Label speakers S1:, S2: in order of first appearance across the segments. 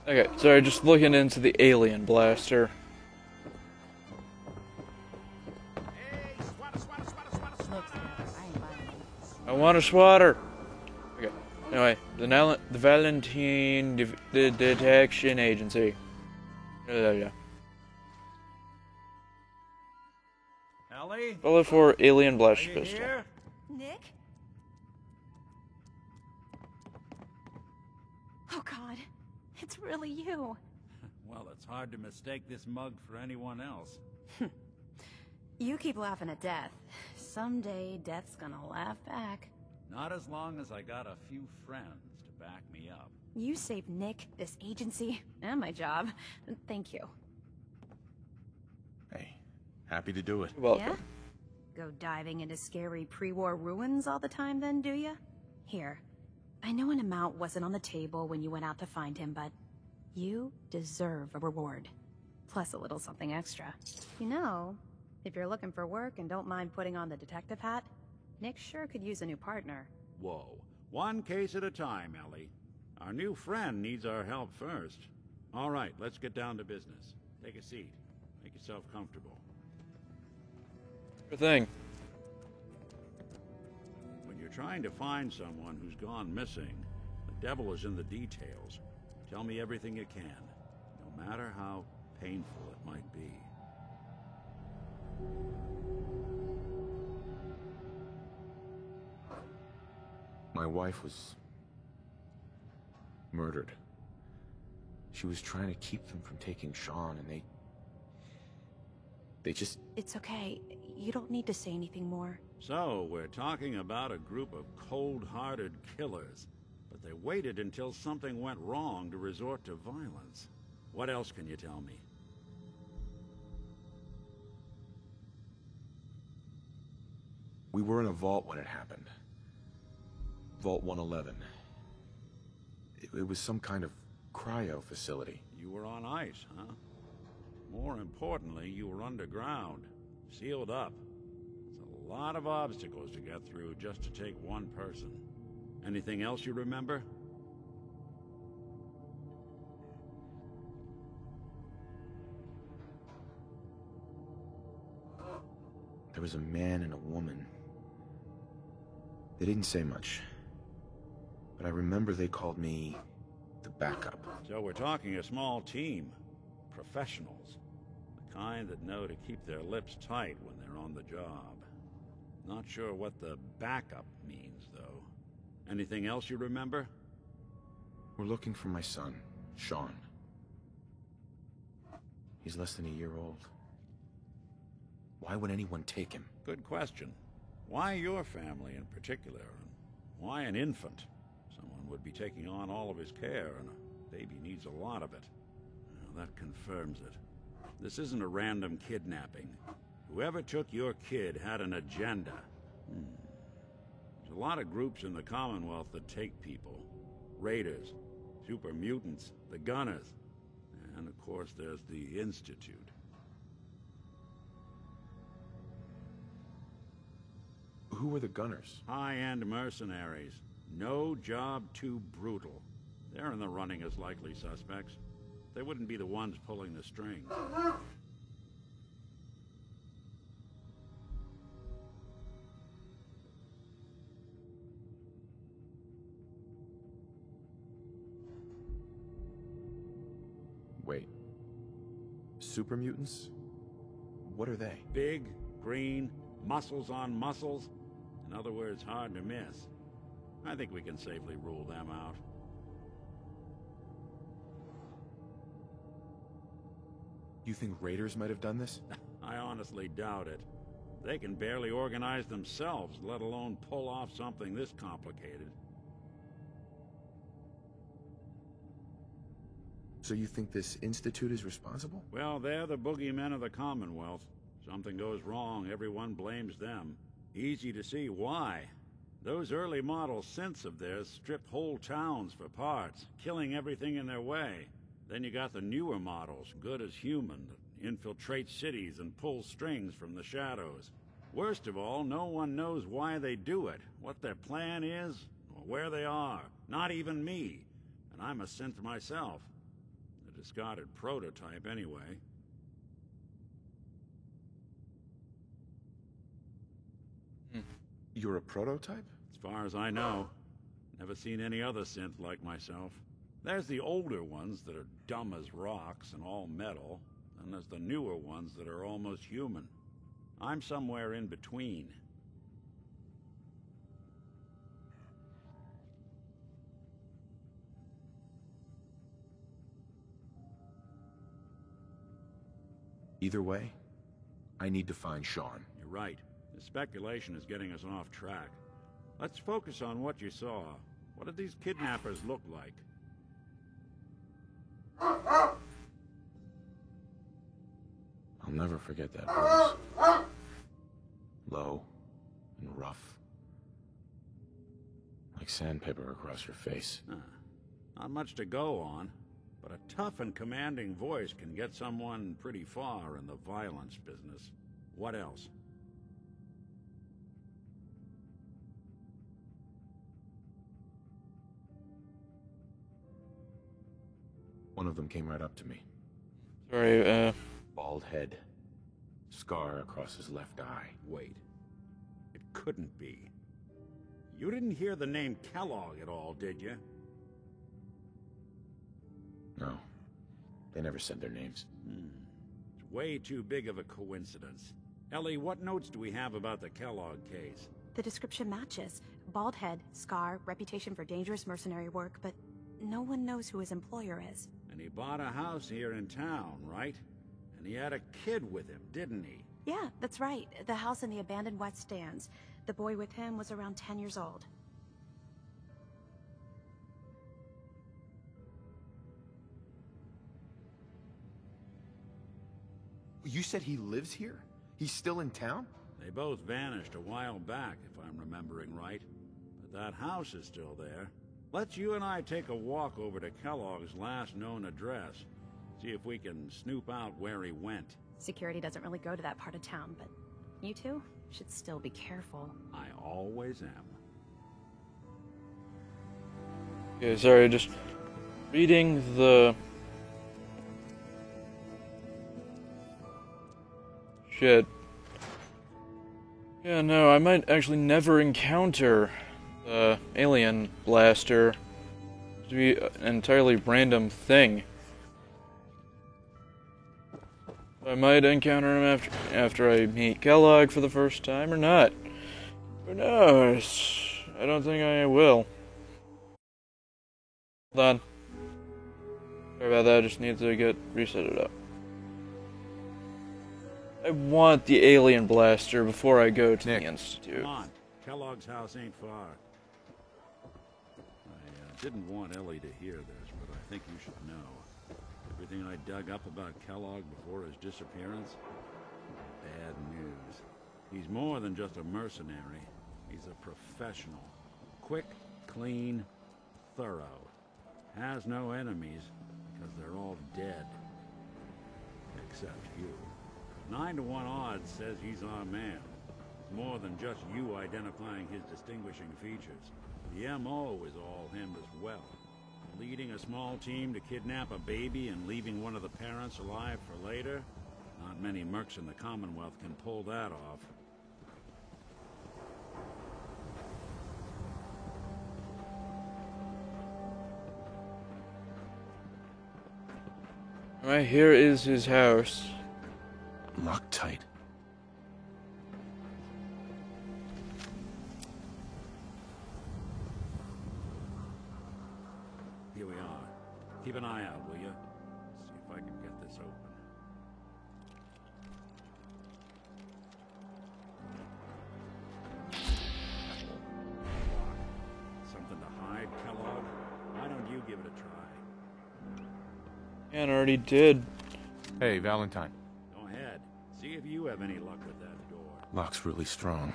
S1: Okay, sorry, just looking into the alien blaster.
S2: Looks good. I ain't buying it.
S1: I want a swatter. Okay. Anyway, the Valentine Detection Agency. Yeah.
S3: Ellie?
S1: Follow for alien
S3: Are
S1: blaster
S3: you
S1: pistol.
S3: here?
S2: Nick? Oh God, it's really you.
S3: Well, it's hard to mistake this mug for anyone else.
S2: You keep laughing at death. Someday, death's gonna laugh back.
S3: Not as long as I got a few friends to back me up.
S2: You saved Nick, this agency, and my job. Thank you.
S4: Hey, happy to do it.
S1: Well,
S2: Yeah? Go diving into scary pre-war ruins all the time then, do ya? Here, I know an amount wasn't on the table when you went out to find him, but you deserve a reward. Plus a little something extra. You know, if you're looking for work and don't mind putting on the detective hat, Nick sure could use a new partner.
S3: Whoa. One case at a time, Ellie. Our new friend needs our help first. All right, let's get down to business. Take a seat. Make yourself comfortable.
S1: sure thing.
S3: When you're trying to find someone who's gone missing, the devil is in the details. Tell me everything you can, no matter how painful it might be.
S4: My wife was murdered. She was trying to keep them from taking Sean, and they just...
S2: It's okay. You don't need to say anything more.
S3: So, we're talking about a group of cold-hearted killers, but they waited until something went wrong to resort to violence. What else can you tell me?
S4: We were in a vault when it happened. Vault 111. It was some kind of cryo facility.
S3: You were on ice, huh? More importantly, you were underground, sealed up. It's a lot of obstacles to get through just to take one person. Anything else you remember?
S4: There was a man and a woman. They didn't say much. But I remember they called me the backup.
S3: So we're talking a small team. Professionals. The kind that know to keep their lips tight when they're on the job. Not sure what the backup means, though. Anything else you remember?
S4: We're looking for my son, Sean. He's less than a year old. Why would anyone take him?
S3: Good question. Why your family in particular? And why an infant? Someone would be taking on all of his care, and a baby needs a lot of it. Well, that confirms it. This isn't a random kidnapping. Whoever took your kid had an agenda. There's a lot of groups in the Commonwealth that take people. Raiders, super mutants, the Gunners, and of course there's the Institute.
S4: Who were the Gunners?
S3: High-end mercenaries. No job too brutal. They're in the running as likely suspects. They wouldn't be the ones pulling the strings.
S4: Wait. Super mutants? What are they?
S3: Big, green, muscles on muscles. In other words, hard to miss. I think we can safely rule them out.
S4: You think raiders might have done this?
S3: I honestly doubt it. They can barely organize themselves, let alone pull off something this complicated.
S4: So you think this institute is responsible?
S3: Well, they're the boogeymen of the Commonwealth. Something goes wrong, everyone blames them. Easy to see why. Those early model synths of theirs strip whole towns for parts, killing everything in their way. Then you got the newer models, good as human, that infiltrate cities and pull strings from the shadows. Worst of all, no one knows why they do it, what their plan is, or where they are. Not even me. And I'm a synth myself. discarded prototype anyway.
S4: You're a prototype?
S3: As far as I know. Never seen any other synth like myself. There's the older ones that are dumb as rocks and all metal, and there's the newer ones that are almost human. I'm somewhere in between.
S4: Either way, I need to find Sean.
S3: You're right. The speculation is getting us off track. Let's focus on what you saw. What did these kidnappers look like?
S4: I'll never forget that voice. Low and rough. Like sandpaper across your face.
S3: Not much to go on, but a tough and commanding voice can get someone pretty far in the violence business. What else?
S4: One of them came right up to me.
S1: Sorry,
S4: Bald head. Scar across his left eye.
S3: Wait. It couldn't be. You didn't hear the name Kellogg at all, did you?
S4: No. They never said their names.
S3: It's way too big of a coincidence. Ellie, what notes do we have about the Kellogg case?
S2: The description matches. Bald head, scar, reputation for dangerous mercenary work, but no one knows who his employer is.
S3: And he bought a house here in town, right? And he had a kid with him, didn't he?
S2: Yeah, that's right. The house in the abandoned West Stands. The boy with him was around 10 years old.
S4: You said he lives here? He's still in town?
S3: They both vanished a while back, if I'm remembering right. But that house is still there. Let's you and I take a walk over to Kellogg's last known address. See if we can snoop out where he went.
S2: Security doesn't really go to that part of town, but you two should still be careful.
S3: I always am.
S1: okay, sorry, just reading the shit. Yeah, no, I might actually never encounter the alien blaster. To be an entirely random thing. I might encounter him after I meet Kellogg for the first time or not. Who knows? I don't think I will. Hold on. Sorry about that, I just need to get reset up. I want the alien blaster before I go to
S4: Nick.
S1: the Institute.
S3: Come on. Kellogg's house ain't far. I didn't want Ellie to hear this, but I think you should know. Everything I dug up about Kellogg before his disappearance? Bad news. He's more than just a mercenary. He's a professional. Quick, clean, thorough. Has no enemies, because they're all dead. Except you. 9 to 1 odds says he's our man. It's more than just you identifying his distinguishing features. The M.O. is all him as well. Leading a small team to kidnap a baby and leaving one of the parents alive for later? Not many mercs in the Commonwealth can pull that off.
S1: Right here is his house.
S4: Locked tight.
S3: Here we are. Keep an eye out, will you? See if I can get this open. Something to hide, Kellogg? Why don't you give it a try?
S1: And already did.
S4: Hey, Valentine.
S3: Go ahead. See if you have any luck with that door.
S4: Lock's really strong.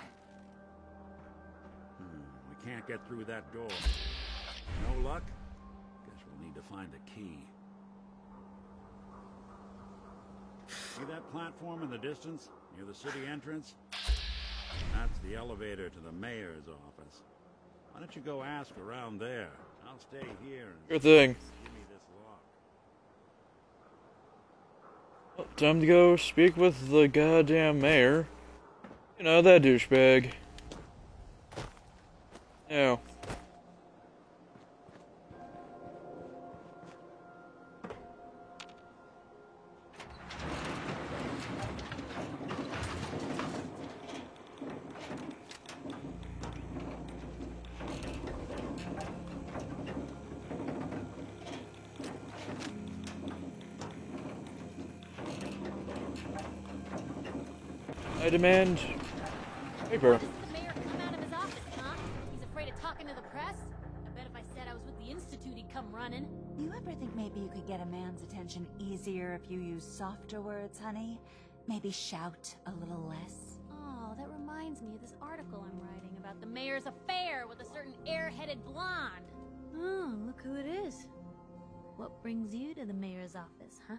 S3: We can't get through that door. No luck? Guess we'll need to find the key. See that platform in the distance, near the city entrance? That's the elevator to the mayor's office. Why don't you go ask around there? I'll stay here and
S1: Sure thing.
S3: give me this lock.
S1: time to go speak with the goddamn mayor. You know, that douchebag. Now. I demand paper.
S5: Does the mayor come out of his office, huh? He's afraid of talking to the press? I bet if I said I was with the Institute, he'd come running.
S6: Do you ever think maybe you could get a man's attention easier if you use softer words, honey? Maybe shout a little less?
S5: Oh, that reminds me of this article I'm writing about the mayor's affair with a certain airheaded blonde. Oh, look who it is. What brings you to the mayor's office, huh?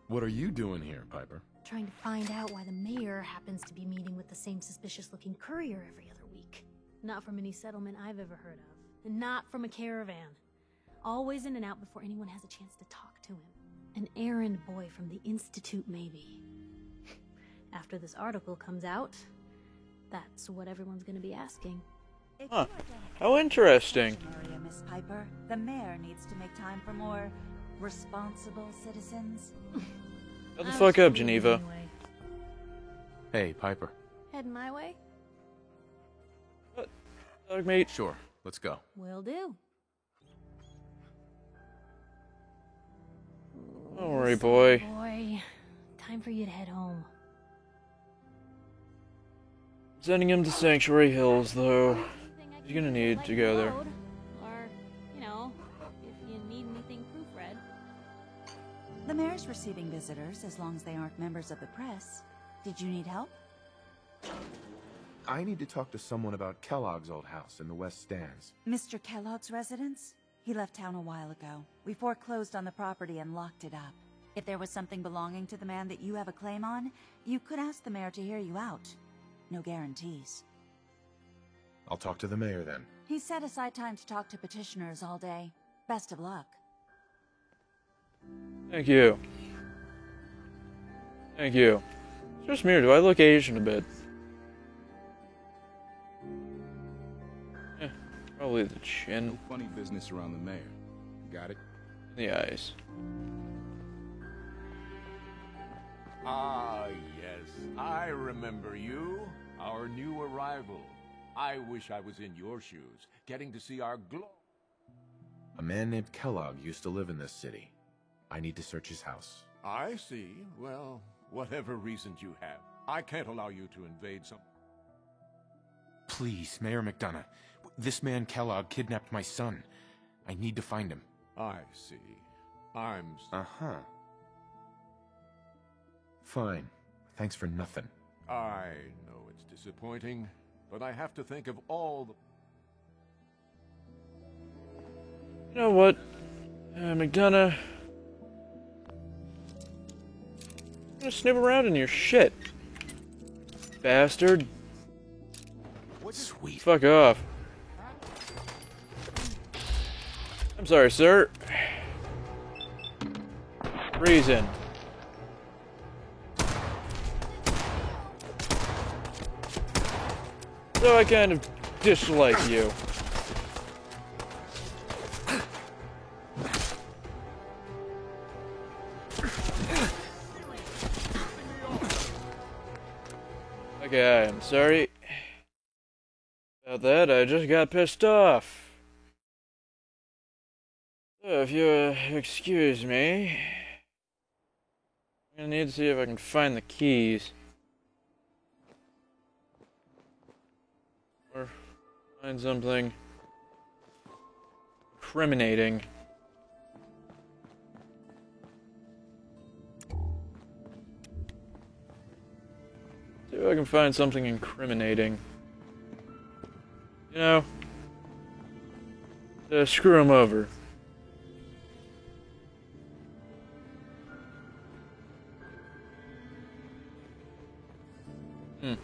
S4: What are you doing here, Piper?
S5: Trying to find out why the mayor happens to be meeting with the same suspicious-looking courier every other week. Not from any settlement I've ever heard of. And not from a caravan. Always in and out before anyone has a chance to talk to him. An errand boy from the Institute, maybe. After this article comes out, that's what everyone's gonna be asking.
S1: Huh. How interesting.
S6: Area, Miss Piper. The mayor needs to make time for more responsible citizens.
S1: Shut the fuck up, Geneva.
S5: Anyway.
S4: Hey, Piper.
S5: Heading my way?
S1: Dog mate.
S4: Sure, let's go.
S5: Will do.
S1: Don't worry, boy.
S5: Boy, time for you to head home.
S1: Sending him to Sanctuary Hills, though.
S5: Anything I
S1: He's
S5: can
S1: gonna
S5: do to
S1: need
S5: lighten
S1: to go
S5: the
S1: there.
S5: load? Or, you know, if you need anything proofread.
S6: The mayor's receiving visitors as long as they aren't members of the press. Did you need help?
S4: I need to talk to someone about Kellogg's old house in the West Stands.
S6: Mr. Kellogg's residence? He left town a while ago. We foreclosed on the property and locked it up. If there was something belonging to the man that you have a claim on, you could ask the mayor to hear you out. No guarantees.
S4: I'll talk to the mayor then.
S6: He set aside time to talk to petitioners all day. Best of luck.
S1: Thank you. Thank you. It's just me, or do I look Asian a bit? Probably the chin,
S7: No funny business around the mayor. Got it?
S1: the eyes.
S8: Ah, yes. I remember you. Our new arrival. I wish I was in your shoes, getting to see our
S4: A man named Kellogg used to live in this city. I need to search his house.
S8: I see. Well, whatever reasons you have. I can't allow you to invade some...
S4: Please, Mayor McDonough. This man Kellogg kidnapped my son. I need to find him.
S8: I see. I'm...
S4: Uh-huh. Fine. Thanks for nothing.
S8: I know it's disappointing, but I have to think of all the...
S1: You know what, McDonough? I'm gonna snoop around in your shit, bastard.
S4: Sweet.
S1: Fuck off. I'm sorry, sir. Reason. So I kind of dislike you. Okay, I'm sorry about that. I just got pissed off. So if you excuse me, I'm gonna need to see if I can find the keys. Or find something incriminating. See if I can find something incriminating. You know, screw him over. Hmm.